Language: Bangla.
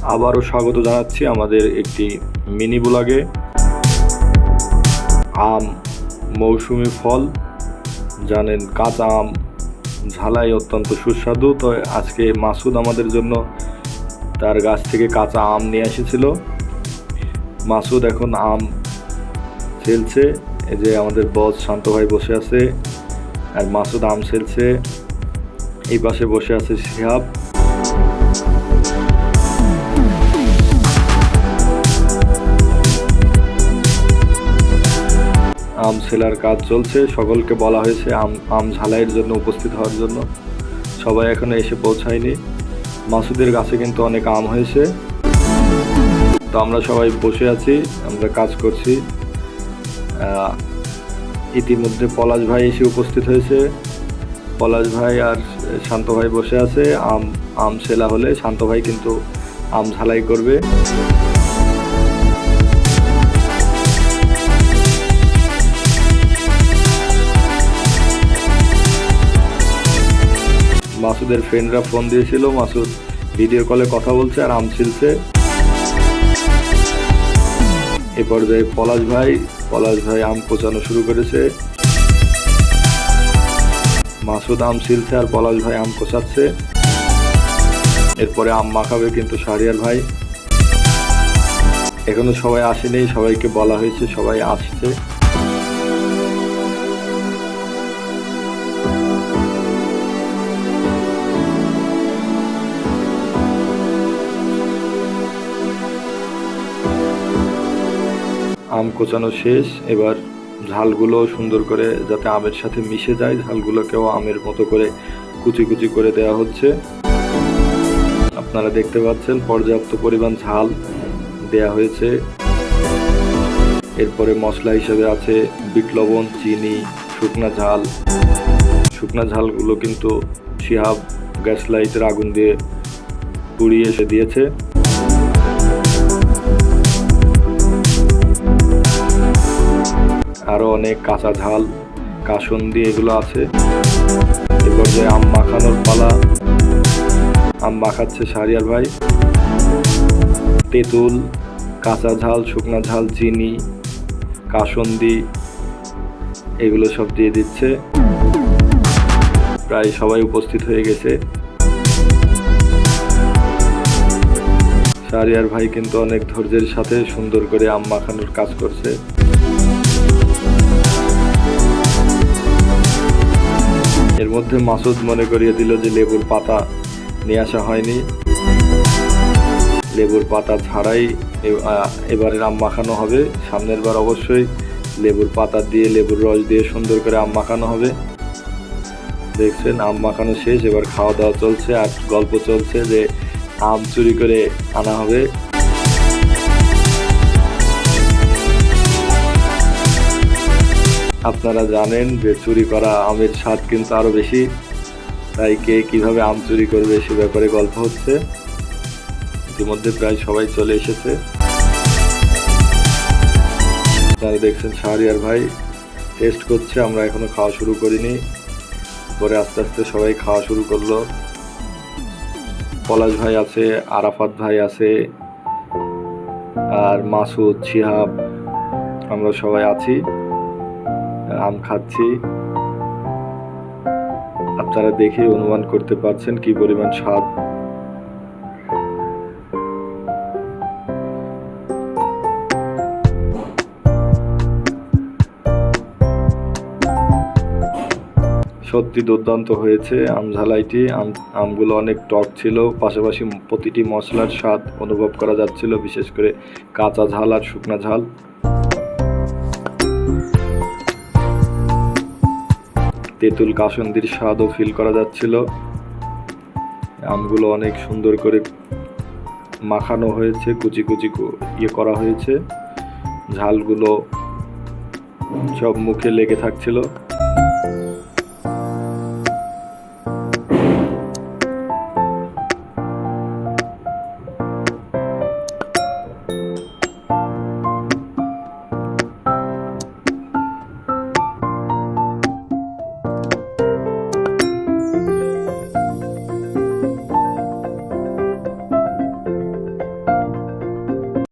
আবারও স্বাগত জানাচ্ছি আমাদের একটি মিনি ব্লগে। আম মৌসুমি ফল, জানেন কাঁচা আম ঝালাই অত্যন্ত সুস্বাদু। তো আজকে মাসুদ আমাদের জন্য তার গাছ থেকে কাঁচা আম নিয়ে এসেছিল। মাসুদ এখন আম ছেলছে। এই যে আমাদের বস শান্ত ভাই বসে আছে, আর মাসুদ আম ছেলছে। এই পাশে বসে আছে শিহাব। আম ছেলার কাজ চলছে। সকলকে বলা হয়েছে আম ঝালাইয়ের জন্য উপস্থিত হওয়ার জন্য। সবাই এখনো এসে পৌঁছায়নি। মাসুদের গাছে কিন্তু অনেক আম হয়েছে। তো আমরা সবাই বসে আছি, আমরা কাজ করছি। ইতিমধ্যে পলাশ ভাই এসে উপস্থিত হয়েছে। পলাশ ভাই আর শান্ত ভাই বসে আছে। আম ছেলা হলে শান্ত ভাই কিন্তু আম ঝালাই করবে। মাসুদের ফ্রেন্ডরা ফোন দিয়েছিল, মাসুদ ভিডিও কলে কথা বলছে আর আম ছিলছে। এ পর্যায়ে পলাশ ভাই আম কোচানো শুরু করেছে। মাসুদ আম ছিলছে আর পলাশ ভাই আম কোচাচ্ছে। এরপরে আম মাখাবে কিন্তু শাহরিয়ার ভাই। এখনো সবাই আসেনি, সবাইকে বলা হয়েছে, সবাই আসছে। আম কোচানো শেষ। এবার ঝালগুলো সুন্দর করে যাতে আমের সাথে মিশে যায়, ঝালগুলোকেও আমের মতো করে কুচি কুচি করে দেওয়া হচ্ছে। আপনারা দেখতে পাচ্ছেন পর্যাপ্ত পরিমাণ ঝাল দেয়া হয়েছে। এরপরে মশলা হিসেবে আছে বিট লবণ, চিনি, শুকনা ঝালগুলো কিন্তু শিহাব গ্যাস লাইটের আগুন দিয়ে পুড়িয়ে এসে দিয়েছে। আরো অনেক কাঁচা ঝাল, কাসুন্দি এগুলো আছে। এরপর যে আম মাখানোর পালা। আম মাখাচ্ছে শাহরিয়ার ভাই। তেঁতুল, কাঁচা ঝাল, শুকনা ঝাল, চিনি, কাসুন্দি এগুলো সব দিয়ে দিচ্ছে। প্রায় সবাই উপস্থিত হয়ে গেছে। শাহরিয়ার ভাই কিন্তু অনেক ধৈর্যের সাথে সুন্দর করে আম মাখানোর কাজ করছে। এর মধ্যে মাসুদ মনে করিয়ে দিল যে লেবুর পাতা নিয়ে আসা হয়নি। লেবুর পাতা ছাড়াই এবারের আম মাখানো হবে। সামনের বার অবশ্যই লেবুর পাতা দিয়ে, লেবুর রস দিয়ে সুন্দর করে আম মাখানো হবে। দেখছেন আম মাখানো শেষ, এবার খাওয়া দাওয়া চলছে আর গল্প চলছে যে আম চুরি করে আনা হবে। আপনারা জানেন যে চুরি করা আমের স্বাদ কিন্তু আরো বেশি, তাই কে কিভাবে আম চুরি করবে সে ব্যাপারে গল্প হচ্ছে। ইতিমধ্যে প্রায় সবাই চলে এসেছে। আপনারা দেখছেন শাহরিয়ার ভাই টেস্ট করছে, আমরা এখনো খাওয়া শুরু করিনি। পরে আস্তে আস্তে সবাই খাওয়া শুরু করলো। পলাশ ভাই আছে, আরাফাত ভাই আছে, আর মাসুদ, শিহাব, আমরা সবাই আছি, আম খাচ্ছি। আপনারা দেখে অনুমান করতে পারছেন কি পরিমাণ স্বাদ। সত্যি দুর্দান্ত হয়েছে আম ঝালাইটি। আমগুলো অনেক টক ছিল, পাশাপাশি প্রতিটি মশলার স্বাদ অনুভব করা যাচ্ছিল, বিশেষ করে কাঁচা ঝাল আর শুকনা ঝাল। তেঁতুল, কাসুন্দির স্বাদও ফিল করা যাচ্ছিল। আমগুলো অনেক সুন্দর করে মাখানো হয়েছে, কুচি কুচি করা হয়েছে। ঝালগুলো সব মুখে লেগে থাকছিল।